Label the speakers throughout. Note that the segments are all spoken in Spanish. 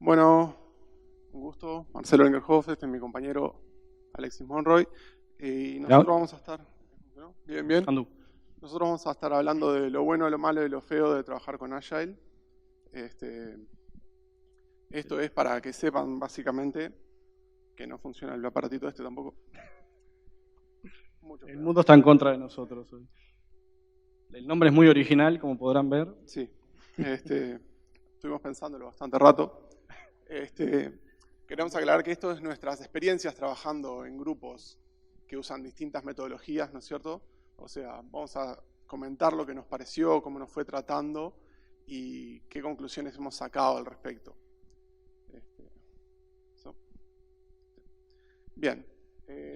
Speaker 1: Bueno, un gusto. Marcelo Engerhoff, este es mi compañero Alexis Monroy. Y nosotros vamos a estar, ¿no? Bien.
Speaker 2: Andú.
Speaker 1: Nosotros vamos a estar hablando de lo bueno, lo malo y lo feo de trabajar con Agile. Esto es para que sepan básicamente que no funciona el aparatito este tampoco.
Speaker 2: El mundo está en contra de nosotros hoy. El nombre es muy original, como podrán ver.
Speaker 1: Sí. Estuvimos pensándolo bastante rato. Queremos aclarar que esto es nuestras experiencias trabajando en grupos que usan distintas metodologías, ¿no es cierto? O sea, vamos a comentar lo que nos pareció, cómo nos fue tratando y qué conclusiones hemos sacado al respecto. Bien,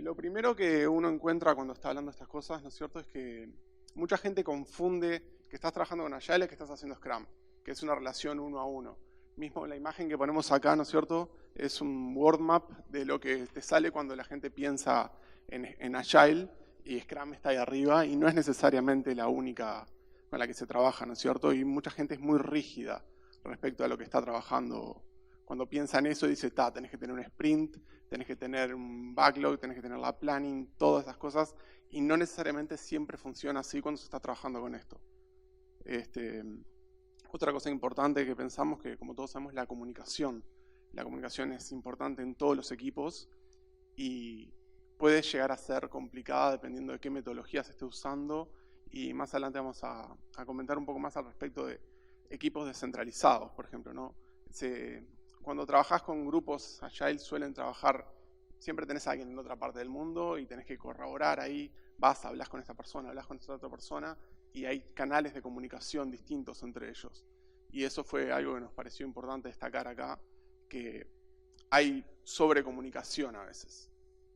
Speaker 1: lo primero que uno encuentra cuando está hablando de estas cosas, ¿no es cierto?, es que mucha gente confunde que estás trabajando con Agile y que estás haciendo Scrum, que es una relación uno a uno. Mismo la imagen que ponemos acá, ¿no es cierto?, es un word map de lo que te sale cuando la gente piensa en Agile y Scrum está ahí arriba y no es necesariamente la única con la que se trabaja, ¿no es cierto? Y mucha gente es muy rígida respecto a lo que está trabajando. Cuando piensa en eso dice, tenés que tener un sprint, tenés que tener un backlog, tenés que tener la planning, todas esas cosas, y no necesariamente siempre funciona así cuando se está trabajando con esto. Otra cosa importante que pensamos que, como todos sabemos, la comunicación. La comunicación es importante en todos los equipos y puede llegar a ser complicada dependiendo de qué metodología se esté usando, y más adelante vamos a comentar un poco más al respecto de equipos descentralizados, por ejemplo, ¿no? Cuando trabajas con grupos Agile suelen trabajar, siempre tenés a alguien en otra parte del mundo y tenés que corroborar ahí, hablas con esta persona, hablas con esta otra persona y hay canales de comunicación distintos entre ellos. Y eso fue algo que nos pareció importante destacar acá, que hay sobrecomunicación a veces,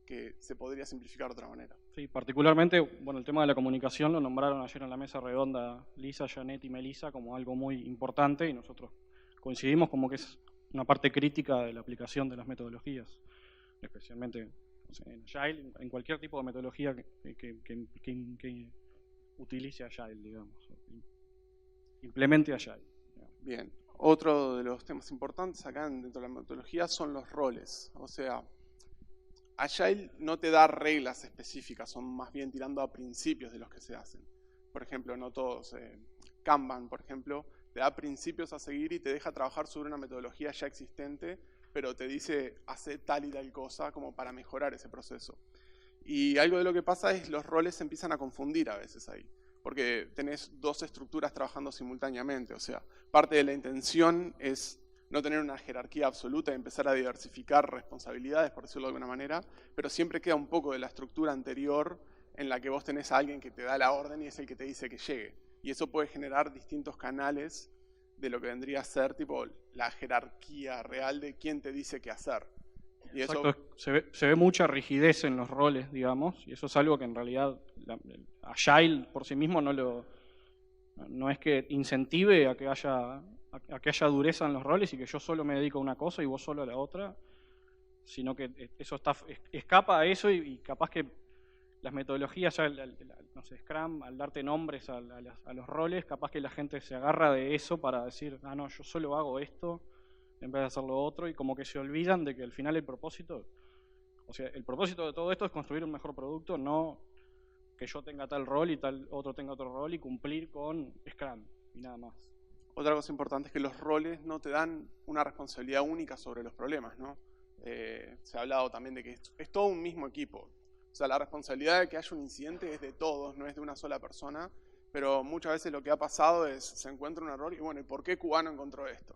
Speaker 1: que se podría simplificar de otra manera.
Speaker 2: Sí, particularmente, bueno, el tema de la comunicación lo nombraron ayer en la mesa redonda Lisa, Janet y Melissa como algo muy importante y nosotros coincidimos como que es una parte crítica de la aplicación de las metodologías, especialmente en Agile, en cualquier tipo de metodología que utilice Agile, digamos, implemente Agile.
Speaker 1: Bien, otro de los temas importantes acá dentro de la metodología son los roles. O sea, Agile no te da reglas específicas, son más bien tirando a principios de los que se hacen. Por ejemplo, no todos, Kanban, por ejemplo, te da principios a seguir y te deja trabajar sobre una metodología ya existente, pero te dice, hace tal y tal cosa como para mejorar ese proceso. Y algo de lo que pasa es los roles se empiezan a confundir a veces ahí, porque tenés dos estructuras trabajando simultáneamente. O sea, parte de la intención es no tener una jerarquía absoluta y empezar a diversificar responsabilidades, por decirlo de alguna manera, pero siempre queda un poco de la estructura anterior en la que vos tenés a alguien que te da la orden y es el que te dice que llegue. Y eso puede generar distintos canales de lo que vendría a ser tipo la jerarquía real de quién te dice qué hacer. Y
Speaker 2: Exacto,
Speaker 1: eso,
Speaker 2: se ve mucha rigidez en los roles, digamos, y eso es algo que en realidad Agile por sí mismo no es que incentive a que haya dureza en los roles y que yo solo me dedico a una cosa y vos solo a la otra, sino que eso escapa a eso y capaz que las metodologías, ya no sé, Scrum, al darte nombres a los roles, capaz que la gente se agarra de eso para decir, no, yo solo hago esto en vez de hacer lo otro, y como que se olvidan de que al final el propósito de todo esto es construir un mejor producto, no que yo tenga tal rol y tal otro tenga otro rol y cumplir con Scrum y nada más.
Speaker 1: otra cosa importante es que los roles no te dan una responsabilidad única sobre los problemas, ¿no? Se ha hablado también de que es todo un mismo equipo. O sea, la responsabilidad de que haya un incidente es de todos, no es de una sola persona, pero muchas veces lo que ha pasado es, se encuentra un error y bueno, ¿y por qué Cubano encontró esto?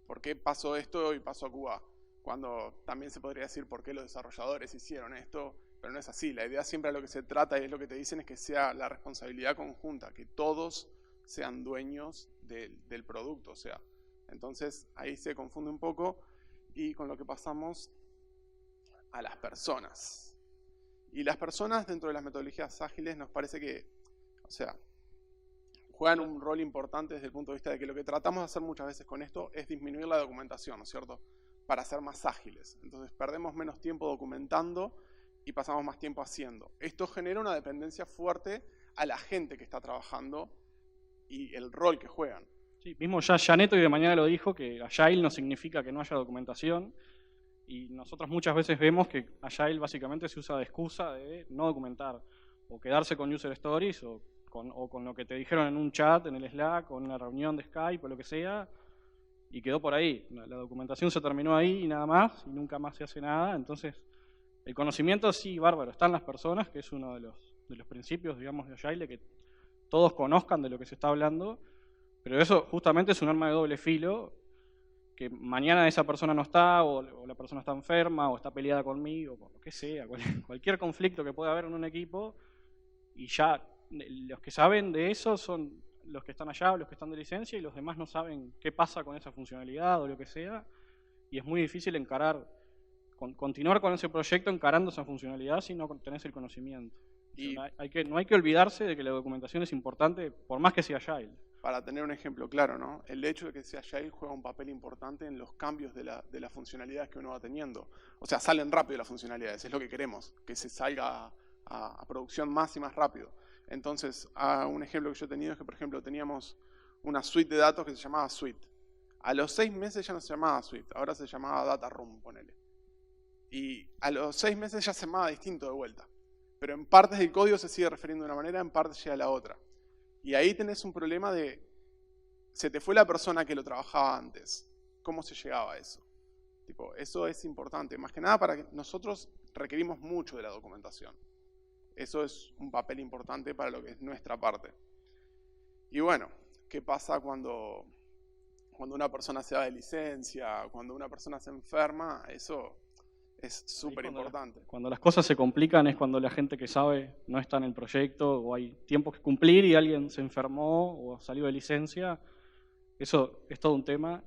Speaker 1: ¿Por qué pasó esto y pasó a Cuba? Cuando también se podría decir por qué los desarrolladores hicieron esto, pero no es así. La idea siempre a lo que se trata y es lo que te dicen es que sea la responsabilidad conjunta, que todos sean dueños del producto. O sea, entonces ahí se confunde un poco y con lo que pasamos a las personas. Y las personas dentro de las metodologías ágiles nos parece que, o sea, juegan un rol importante desde el punto de vista de que lo que tratamos de hacer muchas veces con esto es disminuir la documentación, ¿no es cierto?, para ser más ágiles. Entonces perdemos menos tiempo documentando y pasamos más tiempo haciendo. Esto genera una dependencia fuerte a la gente que está trabajando y el rol que juegan.
Speaker 2: Sí, mismo ya Janet hoy de mañana lo dijo, que Agile no significa que no haya documentación, y nosotros muchas veces vemos que Agile básicamente se usa de excusa de no documentar, o quedarse con user stories, o con lo que te dijeron en un chat, en el Slack, o en una reunión de Skype, o lo que sea, y quedó por ahí. La documentación se terminó ahí y nada más, y nunca más se hace nada. Entonces, el conocimiento sí, bárbaro, está en las personas, que es uno de los principios, digamos, de Agile, que todos conozcan de lo que se está hablando, pero eso justamente es un arma de doble filo, que mañana esa persona no está, o la persona está enferma, o está peleada conmigo, o lo que sea, cualquier conflicto que pueda haber en un equipo, y ya los que saben de eso son los que están allá, los que están de licencia, y los demás no saben qué pasa con esa funcionalidad o lo que sea, y es muy difícil continuar con ese proyecto encarando esa funcionalidad si no tenés el conocimiento.
Speaker 1: Y
Speaker 2: no hay que olvidarse de que la documentación es importante, por más que sea Agile.
Speaker 1: para tener un ejemplo claro, ¿no? El hecho de que sea Agile juega un papel importante en los cambios de las funcionalidades que uno va teniendo. O sea, salen rápido las funcionalidades, es lo que queremos, que se salga a producción más y más rápido. Entonces, un ejemplo que yo he tenido es que, por ejemplo, teníamos una suite de datos que se llamaba Suite. A los 6 meses ya no se llamaba Suite, ahora se llamaba Data Room, ponele. Y a los 6 meses ya se llamaba distinto de vuelta. Pero en partes del código se sigue refiriendo de una manera, en partes llega a la otra. Y ahí tenés un problema de, se te fue la persona que lo trabajaba antes. ¿Cómo se llegaba a eso? Tipo, eso es importante. Más que nada para que nosotros requerimos mucho de la documentación. Eso es un papel importante para lo que es nuestra parte. Y bueno, ¿qué pasa cuando una persona se va de licencia, cuando una persona se enferma? Eso es súper importante.
Speaker 2: Cuando las cosas se complican es cuando la gente que sabe no está en el proyecto, o hay tiempos que cumplir y alguien se enfermó o salió de licencia. Eso es todo un tema.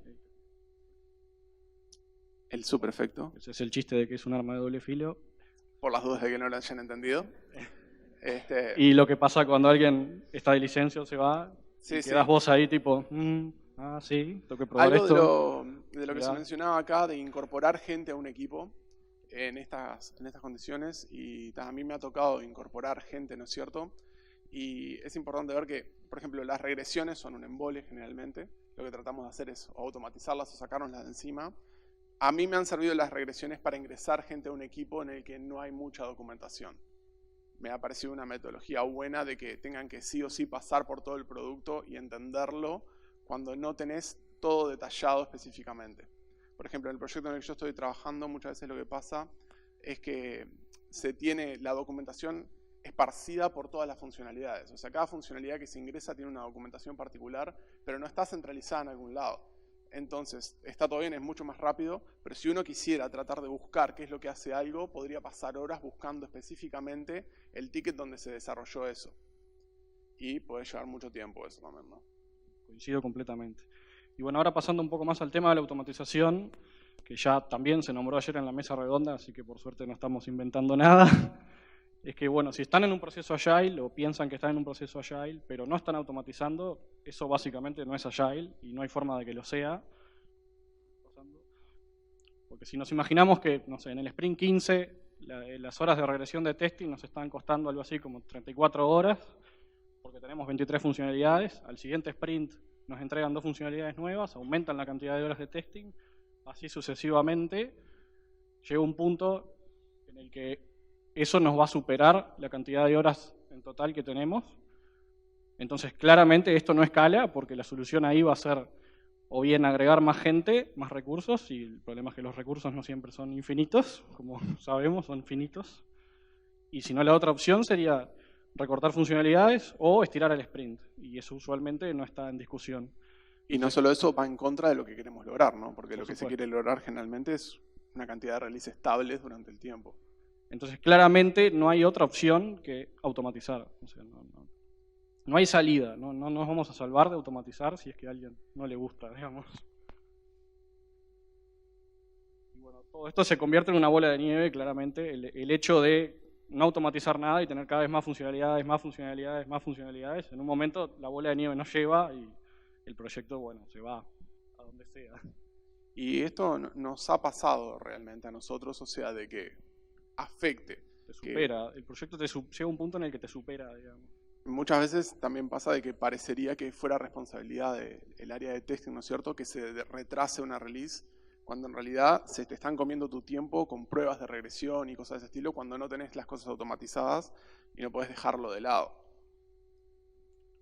Speaker 1: El subprefecto.
Speaker 2: Ese es el chiste de que es un arma de doble filo.
Speaker 1: Por las dudas de que no lo hayan entendido.
Speaker 2: Y lo que pasa cuando alguien está de licencia o se va,
Speaker 1: sí,
Speaker 2: quedás vos ahí tipo, sí, tengo que probar
Speaker 1: algo
Speaker 2: esto.
Speaker 1: De lo que se mencionaba acá, de incorporar gente a un equipo en estas condiciones, y a mí me ha tocado incorporar gente, ¿no es cierto? Y es importante ver que, por ejemplo, las regresiones son un embole generalmente. Lo que tratamos de hacer es automatizarlas o sacárnoslas de encima. A mí me han servido las regresiones para ingresar gente a un equipo en el que no hay mucha documentación. Me ha parecido una metodología buena de que tengan que sí o sí pasar por todo el producto y entenderlo cuando no tenés todo detallado específicamente. Por ejemplo, en el proyecto en el que yo estoy trabajando, muchas veces lo que pasa es que se tiene la documentación esparcida por todas las funcionalidades. O sea, cada funcionalidad que se ingresa tiene una documentación particular, pero no está centralizada en algún lado. Entonces, está todo bien, es mucho más rápido, pero si uno quisiera tratar de buscar qué es lo que hace algo, podría pasar horas buscando específicamente el ticket donde se desarrolló eso. Y puede llevar mucho tiempo eso también, ¿no?
Speaker 2: Coincido completamente. Y bueno, ahora pasando un poco más al tema de la automatización, que ya también se nombró ayer en la mesa redonda, así que por suerte no estamos inventando nada. Es que bueno, si están en un proceso Agile o piensan que están en un proceso Agile, pero no están automatizando, eso básicamente no es Agile y no hay forma de que lo sea. Porque si nos imaginamos que, no sé, en el Sprint 15 las horas de regresión de testing nos están costando algo así como 34 horas, porque tenemos 23 funcionalidades, al siguiente sprint nos entregan 2 funcionalidades nuevas, aumentan la cantidad de horas de testing, así sucesivamente, llega un punto en el que eso nos va a superar la cantidad de horas en total que tenemos. Entonces, claramente esto no escala, porque la solución ahí va a ser o bien agregar más gente, más recursos, y el problema es que los recursos no siempre son infinitos, como sabemos, son finitos. Y si no, la otra opción sería recortar funcionalidades o estirar el sprint, y eso usualmente no está en discusión.
Speaker 1: Y no solo eso, va en contra de lo que queremos lograr, ¿no? Porque lo que se quiere lograr generalmente es una cantidad de releases estables durante el tiempo.
Speaker 2: Entonces, claramente no hay otra opción que automatizar. O sea, no hay salida, no nos vamos a salvar de automatizar si es que a alguien no le gusta, digamos. Y bueno, todo esto se convierte en una bola de nieve, claramente. El hecho de no automatizar nada y tener cada vez más funcionalidades, más funcionalidades, más funcionalidades, en un momento la bola de nieve nos lleva y el proyecto, bueno, se va a donde sea.
Speaker 1: Y esto nos ha pasado realmente a nosotros, o sea, de que afecte.
Speaker 2: Te supera, el proyecto llega a un punto en el que te supera, digamos.
Speaker 1: muchas veces también pasa de que parecería que fuera responsabilidad del área de testing, ¿no es cierto?, que se retrase una release, cuando en realidad se te están comiendo tu tiempo con pruebas de regresión y cosas de ese estilo, cuando no tenés las cosas automatizadas y no podés dejarlo de lado.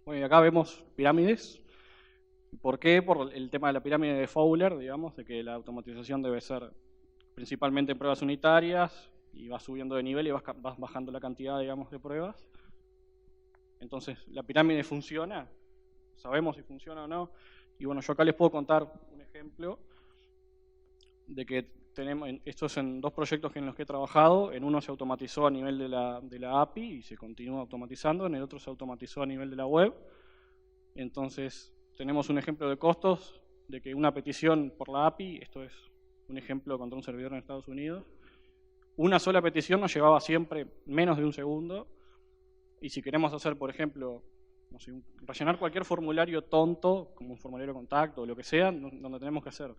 Speaker 2: Bueno, y acá vemos pirámides. ¿Por qué? Por el tema de la pirámide de Fowler, digamos, de que la automatización debe ser principalmente en pruebas unitarias, y vas subiendo de nivel y vas bajando la cantidad, digamos, de pruebas. Entonces, ¿la pirámide funciona? ¿Sabemos si funciona o no? Y bueno, yo acá les puedo contar un ejemplo de que tenemos, esto es en 2 proyectos en los que he trabajado. En uno se automatizó a nivel de la API y se continúa automatizando, en el otro se automatizó a nivel de la web. Entonces, tenemos un ejemplo de costos de que una petición por la API, esto es un ejemplo contra un servidor en Estados Unidos, una sola petición nos llevaba siempre menos de un segundo. Y si queremos hacer, por ejemplo, no sé, rellenar cualquier formulario tonto, como un formulario de contacto o lo que sea, donde tenemos que hacer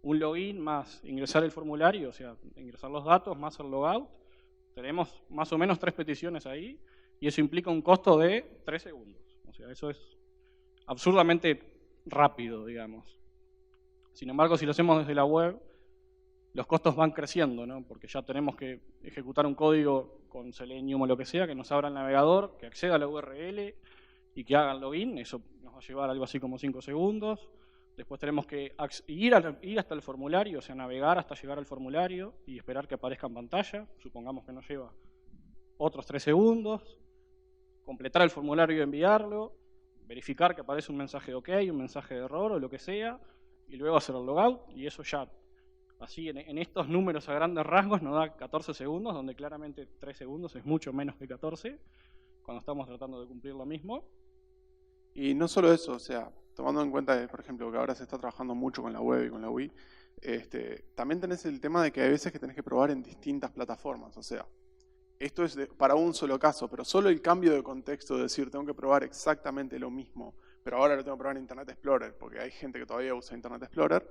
Speaker 2: un login más ingresar el formulario, o sea, ingresar los datos más el logout, tenemos más o menos 3 peticiones ahí, y eso implica un costo de 3 segundos. O sea, eso es absurdamente rápido, digamos. Sin embargo, si lo hacemos desde la web, los costos van creciendo, ¿no? Porque ya tenemos que ejecutar un código con Selenium o lo que sea, que nos abra el navegador, que acceda a la URL y que haga el login. Eso nos va a llevar algo así como 5 segundos. Después tenemos que ir hasta el formulario, o sea, navegar hasta llegar al formulario y esperar que aparezca en pantalla. Supongamos que nos lleva otros 3 segundos. Completar el formulario y enviarlo. Verificar que aparece un mensaje de OK, un mensaje de error o lo que sea. Y luego hacer el logout, y eso ya, así en estos números a grandes rasgos, nos da 14 segundos, donde claramente 3 segundos es mucho menos que 14, cuando estamos tratando de cumplir lo mismo.
Speaker 1: Y no solo eso, o sea, tomando en cuenta, por ejemplo, que ahora se está trabajando mucho con la web y con la Wii, también tenés el tema de que hay veces que tenés que probar en distintas plataformas. O sea, esto es para un solo caso, pero solo el cambio de contexto, de decir, tengo que probar exactamente lo mismo, pero ahora lo tengo que probar en Internet Explorer, porque hay gente que todavía usa Internet Explorer,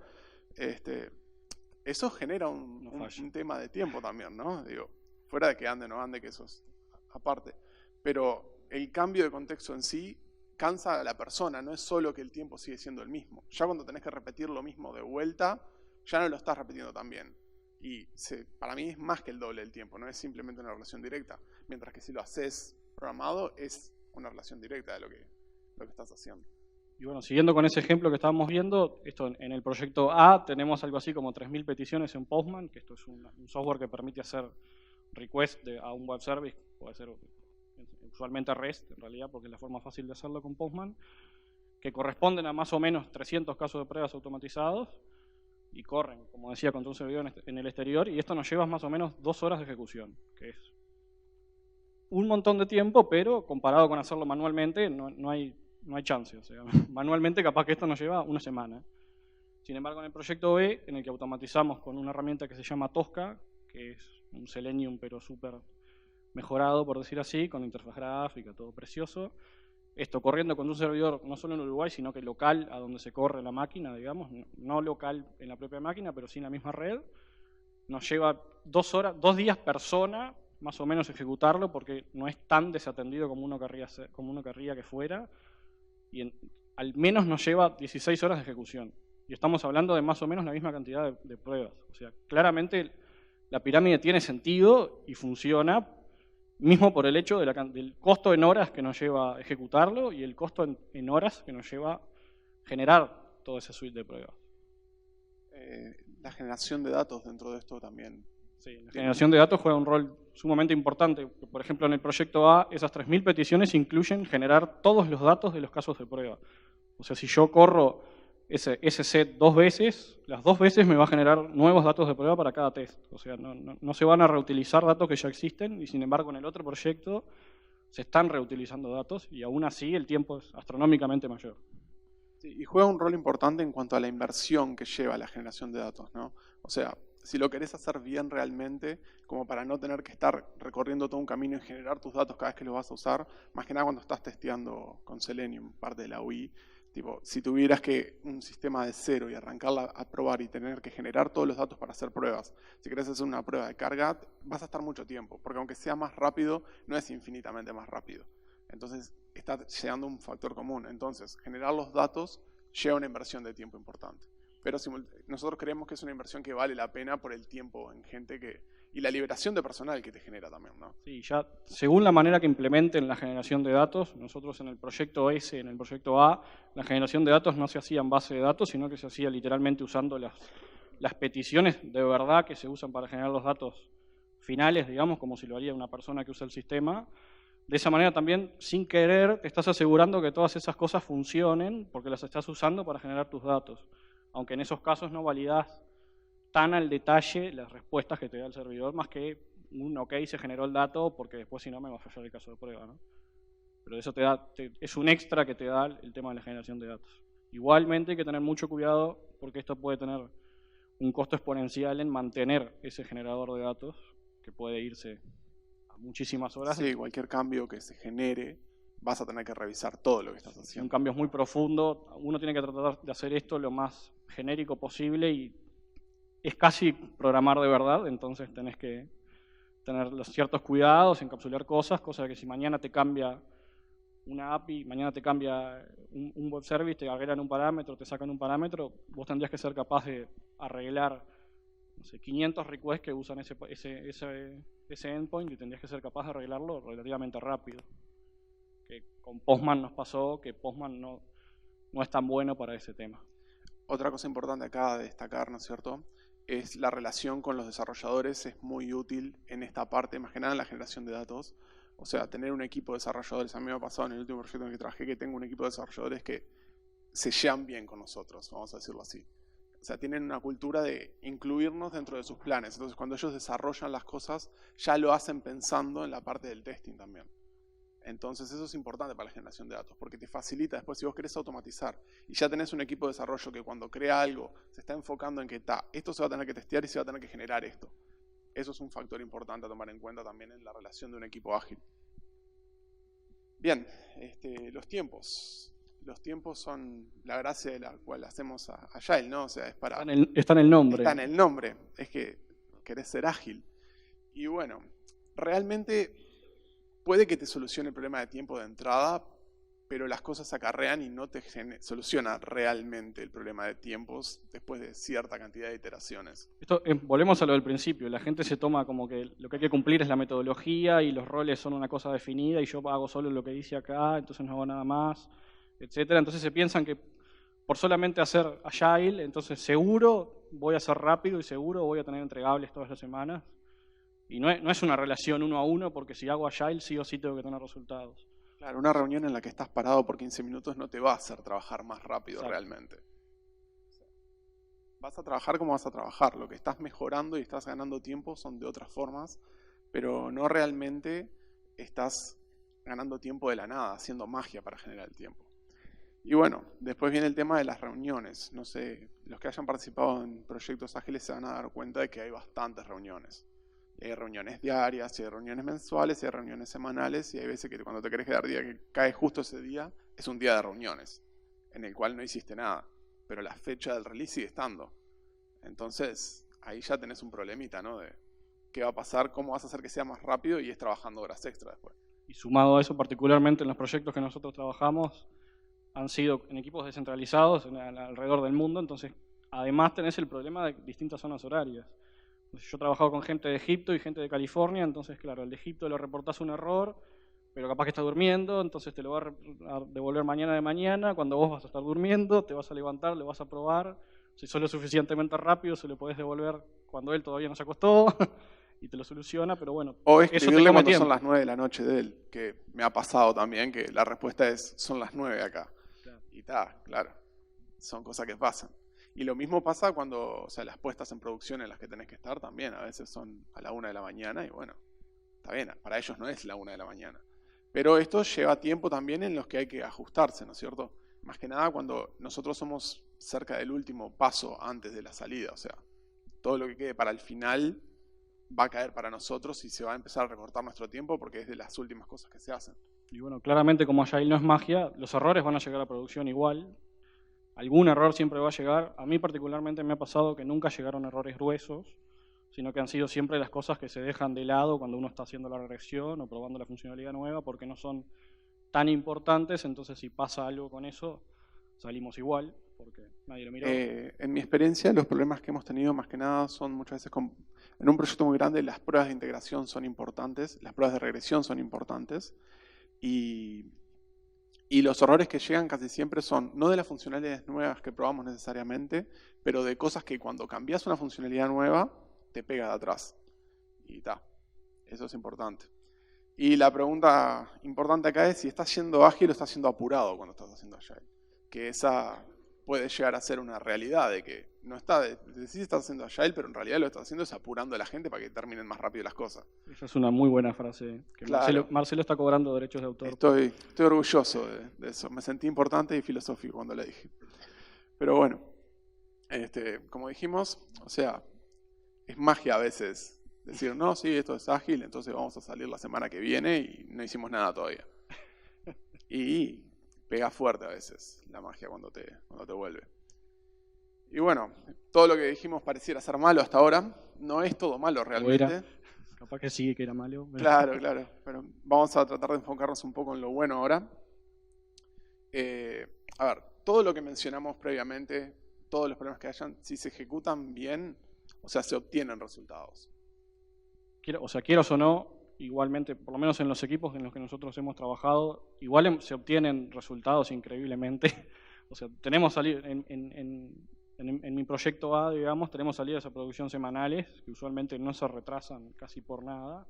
Speaker 1: eso genera un tema de tiempo también, ¿no? Digo, fuera de que ande o no ande, que eso es aparte. Pero el cambio de contexto en sí cansa a la persona, no es solo que el tiempo sigue siendo el mismo. Ya cuando tenés que repetir lo mismo de vuelta, ya no lo estás repitiendo tan bien. Y para mí es más que el doble del tiempo, no es simplemente una relación directa. Mientras que si lo haces programado, es una relación directa de lo que estás haciendo.
Speaker 2: Y bueno, siguiendo con ese ejemplo que estábamos viendo, esto en el proyecto A tenemos algo así como 3.000 peticiones en Postman, que esto es un software que permite hacer request a un web service, puede ser usualmente REST en realidad, porque es la forma fácil de hacerlo con Postman, que corresponden a más o menos 300 casos de pruebas automatizados y corren, como decía, contra un servidor en el exterior, y esto nos lleva más o menos 2 horas de ejecución, que es un montón de tiempo, pero comparado con hacerlo manualmente no hay chance. O sea, manualmente capaz que esto nos lleva una semana. Sin embargo, en el proyecto B, en el que automatizamos con una herramienta que se llama Tosca, que es un Selenium pero súper mejorado, por decir así, con interfaz gráfica, todo precioso. Esto corriendo con un servidor no solo en Uruguay, sino que local a donde se corre la máquina, digamos, no local en la propia máquina, pero sí en la misma red. Nos lleva 2 días persona, más o menos, ejecutarlo, porque no es tan desatendido como uno querría que fuera. Y al menos nos lleva 16 horas de ejecución. Y estamos hablando de más o menos la misma cantidad de pruebas. O sea, claramente la pirámide tiene sentido y funciona, mismo por el hecho del costo en horas que nos lleva ejecutarlo y el costo en horas que nos lleva generar toda esa suite de pruebas.
Speaker 1: La generación de datos dentro de esto también.
Speaker 2: Sí, la generación de datos juega un rol sumamente importante. Por ejemplo, en el proyecto A, esas 3.000 peticiones incluyen generar todos los datos de los casos de prueba. O sea, si yo corro ese set 2 veces, las 2 veces me va a generar nuevos datos de prueba para cada test. O sea, no se van a reutilizar datos que ya existen, y sin embargo en el otro proyecto se están reutilizando datos, y aún así el tiempo es astronómicamente mayor.
Speaker 1: Sí, y juega un rol importante en cuanto a la inversión que lleva la generación de datos, ¿no? O sea, si lo querés hacer bien realmente, como para no tener que estar recorriendo todo un camino y generar tus datos cada vez que los vas a usar, más que nada cuando estás testeando con Selenium, parte de la UI, tipo, si tuvieras que un sistema de cero y arrancarla a probar y tener que generar todos los datos para hacer pruebas, si querés hacer una prueba de carga, vas a estar mucho tiempo, porque aunque sea más rápido, no es infinitamente más rápido. Entonces está llegando un factor común. Entonces, generar los datos lleva una inversión de tiempo importante. Pero nosotros creemos que es una inversión que vale la pena por el tiempo en gente y la liberación de personal que te genera también, ¿no?
Speaker 2: Sí, ya según la manera que implementen la generación de datos, nosotros en el proyecto S, en el proyecto A, la generación de datos no se hacía en base de datos, sino que se hacía literalmente usando las peticiones de verdad que se usan para generar los datos finales, digamos, como si lo haría una persona que usa el sistema. De esa manera también, sin querer, te estás asegurando que todas esas cosas funcionen porque las estás usando para generar tus datos. Aunque en esos casos no validás tan al detalle las respuestas que te da el servidor, más que un ok, se generó el dato, porque después si no me va a fallar el caso de prueba, ¿no? Pero eso es un extra que te da el tema de la generación de datos. Igualmente hay que tener mucho cuidado porque esto puede tener un costo exponencial en mantener ese generador de datos, que puede irse a muchísimas horas.
Speaker 1: Sí, cualquier cambio que se genere, vas a tener que revisar todo lo que estás haciendo.
Speaker 2: Un cambio es muy profundo, uno tiene que tratar de hacer esto lo más genérico posible y es casi programar de verdad, entonces tenés que tener los ciertos cuidados, encapsular cosas que si mañana te cambia una API, mañana te cambia un web service, te agregan un parámetro, te sacan un parámetro, vos tendrías que ser capaz de arreglar, no sé, 500 requests que usan ese endpoint y tendrías que ser capaz de arreglarlo relativamente rápido. Que con Postman nos pasó que Postman no es tan bueno para ese tema.
Speaker 1: Otra cosa importante acá de destacar, ¿no es cierto?, es la relación con los desarrolladores. Es muy útil en esta parte, más que nada en la generación de datos. O sea, tener un equipo de desarrolladores. A mí me ha pasado en el último proyecto en el que trabajé que tengo un equipo de desarrolladores que se llevan bien con nosotros, vamos a decirlo así. O sea, tienen una cultura de incluirnos dentro de sus planes. Entonces, cuando ellos desarrollan las cosas, ya lo hacen pensando en la parte del testing también. Entonces eso es importante para la generación de datos, porque te facilita después si vos querés automatizar y ya tenés un equipo de desarrollo que cuando crea algo se está enfocando en que esto se va a tener que testear y se va a tener que generar esto. Eso es un factor importante a tomar en cuenta también en la relación de un equipo ágil. Bien, los tiempos. Los tiempos son la gracia de la cual hacemos Agile, ¿no? O sea, es para...
Speaker 2: Está en el nombre.
Speaker 1: Está en el nombre, es que querés ser ágil. Y bueno, realmente puede que te solucione el problema de tiempo de entrada, pero las cosas acarrean y no te soluciona realmente el problema de tiempos después de cierta cantidad de iteraciones.
Speaker 2: Volvemos a lo del principio. La gente se toma como que lo que hay que cumplir es la metodología y los roles son una cosa definida y yo hago solo lo que dice acá, entonces no hago nada más, etcétera. Entonces se piensan que por solamente hacer Agile, entonces seguro voy a ser rápido y seguro voy a tener entregables todas las semanas. Y no es una relación 1 a 1, porque si hago Agile sí o sí tengo que tener resultados.
Speaker 1: Claro, una reunión en la que estás parado por 15 minutos no te va a hacer trabajar más rápido. Exacto. Realmente. Vas a trabajar como vas a trabajar. Lo que estás mejorando y estás ganando tiempo son de otras formas, pero no realmente estás ganando tiempo de la nada, haciendo magia para generar el tiempo. Y bueno, después viene el tema de las reuniones. No sé, los que hayan participado en proyectos ágiles se van a dar cuenta de que hay bastantes reuniones. Hay reuniones diarias, hay reuniones mensuales, hay reuniones semanales y hay veces que cuando te querés quedar día que cae justo ese día, es un día de reuniones en el cual no hiciste nada, pero la fecha del release sigue estando. Entonces, ahí ya tenés un problemita, ¿no? De qué va a pasar, cómo vas a hacer que sea más rápido y es trabajando horas extra después.
Speaker 2: Y sumado a eso, particularmente en los proyectos que nosotros trabajamos, han sido en equipos descentralizados alrededor del mundo, entonces además tenés el problema de distintas zonas horarias. Yo he trabajado con gente de Egipto y gente de California, entonces claro, el de Egipto le reportás un error, pero capaz que está durmiendo, entonces te lo va a devolver mañana de mañana, cuando vos vas a estar durmiendo, te vas a levantar, le vas a probar, si sos lo suficientemente rápido se lo podés devolver cuando él todavía no se acostó y te lo soluciona, pero bueno.
Speaker 1: O escribirle cuando son las 9 de la noche de él, que me ha pasado también, que la respuesta es, son las 9 acá. Claro. Y está, claro, son cosas que pasan. Y lo mismo pasa cuando, o sea, las puestas en producción en las que tenés que estar también, a veces son a la 1 de la mañana y bueno, está bien, para ellos no es la 1 de la mañana. Pero esto lleva tiempo también en los que hay que ajustarse, ¿no es cierto? Más que nada cuando nosotros somos cerca del último paso antes de la salida, o sea, todo lo que quede para el final va a caer para nosotros y se va a empezar a recortar nuestro tiempo porque es de las últimas cosas que se hacen.
Speaker 2: Y bueno, claramente como Agile no es magia, los errores van a llegar a producción igual. Algún error siempre va a llegar. A mí particularmente me ha pasado que nunca llegaron errores gruesos, sino que han sido siempre las cosas que se dejan de lado cuando uno está haciendo la regresión o probando la funcionalidad nueva porque no son tan importantes, entonces si pasa algo con eso, salimos igual, porque nadie lo miró.
Speaker 1: En mi experiencia, los problemas que hemos tenido más que nada son muchas veces en un proyecto muy grande las pruebas de integración son importantes, las pruebas de regresión son importantes y los errores que llegan casi siempre son no de las funcionalidades nuevas que probamos necesariamente, pero de cosas que cuando cambias una funcionalidad nueva te pega de atrás. Y eso es importante. Y la pregunta importante acá es si estás siendo ágil o estás siendo apurado cuando estás haciendo Agile. Que esa puede llegar a ser una realidad de que no sí estás haciendo Agile, pero en realidad lo que estás haciendo es apurando a la gente para que terminen más rápido las cosas.
Speaker 2: Esa es una muy buena frase. Que
Speaker 1: claro.
Speaker 2: Marcelo está cobrando derechos de autor.
Speaker 1: Estoy orgulloso de eso. Me sentí importante y filosófico cuando le dije. Pero bueno, como dijimos, o sea, es magia a veces decir, no, sí, esto es ágil, entonces vamos a salir la semana que viene y no hicimos nada todavía. Y pega fuerte a veces la magia cuando te vuelve. Y bueno, todo lo que dijimos pareciera ser malo hasta ahora. No es todo malo realmente.
Speaker 2: Capaz que sí que era malo.
Speaker 1: Pero... Claro. Pero vamos a tratar de enfocarnos un poco en lo bueno ahora. A ver, todo lo que mencionamos previamente, todos los problemas que hayan, si se ejecutan bien, o sea, se obtienen resultados.
Speaker 2: Quieras o no, igualmente, por lo menos en los equipos en los que nosotros hemos trabajado, igual se obtienen resultados increíblemente. O sea, tenemos en mi proyecto A, digamos, tenemos salidas a producción semanales, que usualmente no se retrasan casi por nada.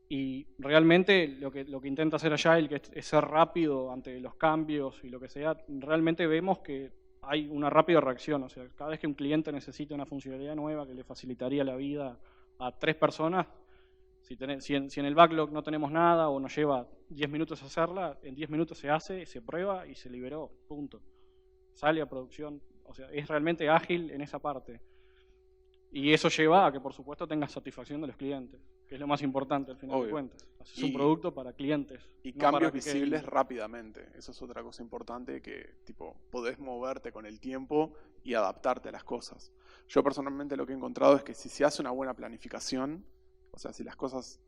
Speaker 2: Y realmente lo que intenta hacer Agile, que es ser rápido ante los cambios y lo que sea, realmente vemos que hay una rápida reacción. O sea, cada vez que un cliente necesita una funcionalidad nueva que le facilitaría la vida a 3 personas, si en el backlog no tenemos nada o nos lleva 10 minutos hacerla, en 10 minutos se hace, se prueba y se liberó, punto. Sale a producción, o sea, es realmente ágil en esa parte. Y eso lleva a que, por supuesto, tengas satisfacción de los clientes, que es lo más importante al final de cuentas. Haces un producto para clientes.
Speaker 1: Y no cambios visibles rápidamente. Eso es otra cosa importante que, podés moverte con el tiempo y adaptarte a las cosas. Yo personalmente lo que he encontrado es que si se hace una buena planificación, o sea, si las cosas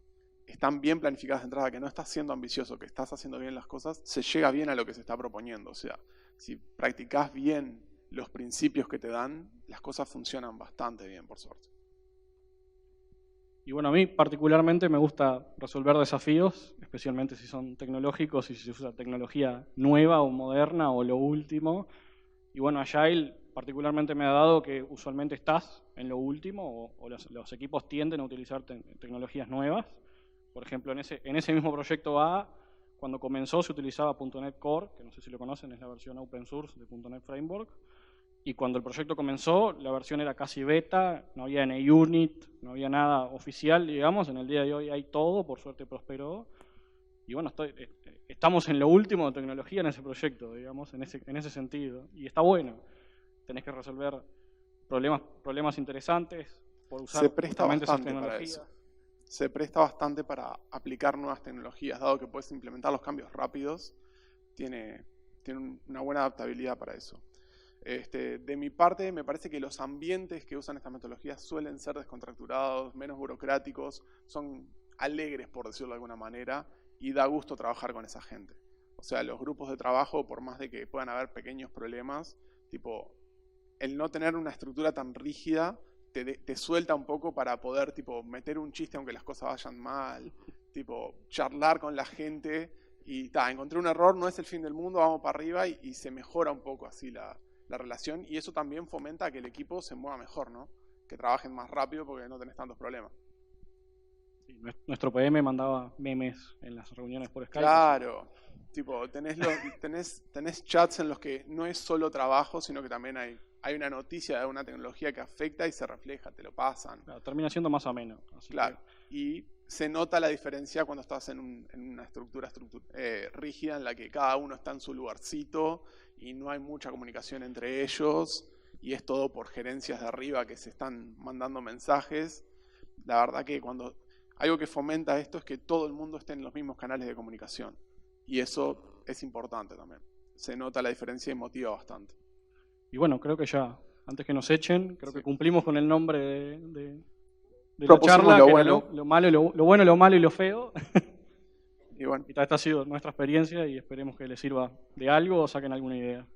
Speaker 1: están bien planificadas de entrada, que no estás siendo ambicioso, que estás haciendo bien las cosas, se llega bien a lo que se está proponiendo. O sea, si practicás bien los principios que te dan, las cosas funcionan bastante bien, por suerte.
Speaker 2: Y bueno, a mí particularmente me gusta resolver desafíos, especialmente si son tecnológicos y si se usa tecnología nueva o moderna o lo último. Y bueno, Agile particularmente me ha dado que usualmente estás en lo último o los equipos tienden a utilizar tecnologías nuevas. Por ejemplo, en ese mismo proyecto A, cuando comenzó se utilizaba .NET Core, que no sé si lo conocen, es la versión open source de .NET Framework. Y cuando el proyecto comenzó, la versión era casi beta, no había NUnit, no había nada oficial, digamos. En el día de hoy hay todo, por suerte prosperó. Y bueno, estamos en lo último de tecnología en ese proyecto, digamos, en ese sentido. Y está bueno. Tenés que resolver problemas interesantes por usar justamente esas tecnologías.
Speaker 1: Se presta bastante para aplicar nuevas tecnologías, dado que puedes implementar los cambios rápidos. Tiene una buena adaptabilidad para eso. De mi parte, me parece que los ambientes que usan estas metodologías suelen ser descontracturados, menos burocráticos, son alegres, por decirlo de alguna manera, y da gusto trabajar con esa gente. O sea, los grupos de trabajo, por más de que puedan haber pequeños problemas, el no tener una estructura tan rígida te suelta un poco para poder meter un chiste aunque las cosas vayan mal, charlar con la gente y encontré un error, no es el fin del mundo, vamos para arriba y se mejora un poco así la relación, y eso también fomenta que el equipo se mueva mejor, ¿no? Que trabajen más rápido porque no tenés tantos problemas.
Speaker 2: Sí, nuestro PM mandaba memes en las reuniones por Skype.
Speaker 1: Claro, tenés chats en los que no es solo trabajo, sino que también hay una noticia de una tecnología que afecta y se refleja, te lo pasan.
Speaker 2: Claro, termina siendo más ameno.
Speaker 1: Claro, y se nota la diferencia cuando estás en una estructura rígida en la que cada uno está en su lugarcito y no hay mucha comunicación entre ellos y es todo por gerencias de arriba que se están mandando mensajes. La verdad que algo que fomenta esto es que todo el mundo esté en los mismos canales de comunicación y eso es importante también. Se nota la diferencia y motiva bastante.
Speaker 2: Y bueno, creo que ya, antes que nos echen, creo que cumplimos con el nombre de la charla,
Speaker 1: lo bueno.
Speaker 2: Lo bueno, lo malo y lo feo.
Speaker 1: Y bueno,
Speaker 2: esta ha sido nuestra experiencia y esperemos que les sirva de algo o saquen alguna idea.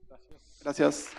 Speaker 2: Gracias.
Speaker 1: gracias.